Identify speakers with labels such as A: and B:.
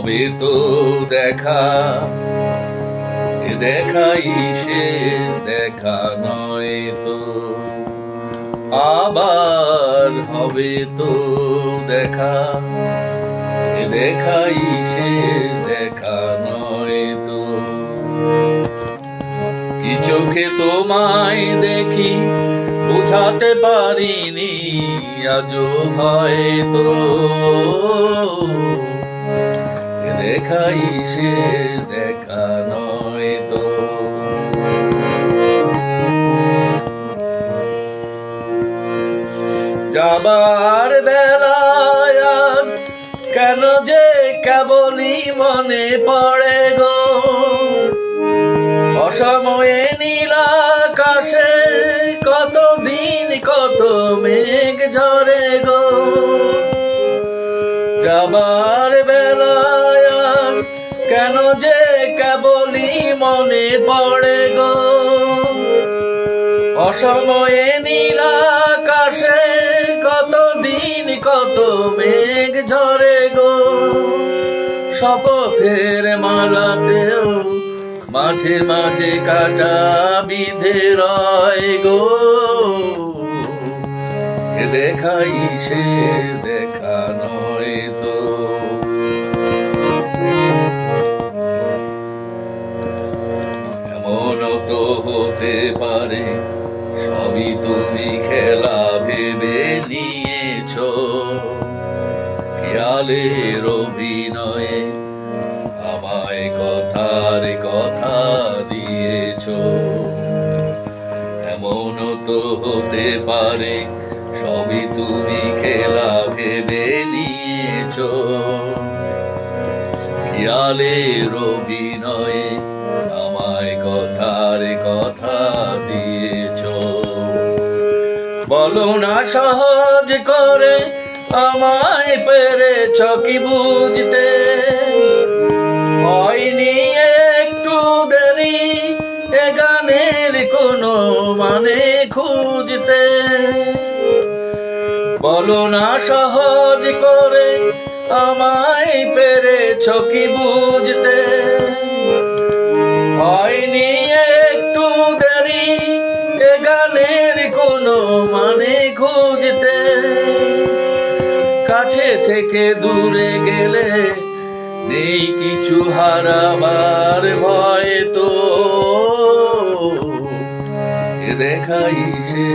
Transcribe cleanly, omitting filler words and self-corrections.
A: হবে তো দেখা, এ দেখাই শেষ দেখা নয় তো, আবার হবে তো দেখা, এ দেখাই শেষ দেখা নয় তো। কি চোখে তোমায় দেখি বুঝাতে পারিনি আজও হয়তো, এ দেখাই শেষ দেখা নয় তো। যাবার বেলায় আর কেন যে কেবলই মনে পড়ে গো, অসময়ে নীল আকাশে কতদিন কত মেঘ ঝরে গো। যাবার বেলায় আর কেন যে কেবলই মনে পড়ে গো, অসময়ে নীল আকাশে কতদিন কত মেঘ ঝরে গো। শপথের মালাতেও মাঝে মাঝে কাটা বিধে রয় গো, এ দেখাই সে দেখা নয় তো। এমনও তো হতে পারে সবই তুমি খেলা ভেবে নিয়েছো, খেয়ালের অভিনয়ে আমায় কথার কথা দিয়েছো। এমনও তো হতে পারে সবই তুমি খেলা ভেবে নিয়েছো, খেয়ালের অভিনয়ে আমায় কথার কথা দিয়েছো। বলো না সহজ করে আমায় পেরেছ কি বুঝতে, হয়নি একটু দেরি এ গানের কোনো মানে খুঁজতে। বলো না সহজ করে আমায় পেরেছ কি বুঝতে, হয়নি একটু দেরি এ গানের কোনো মানে খুঁজতে। কাছে থেকে দূরে গেলে নেই কিছু হারাবার ভয় তো, এ দেখাই সে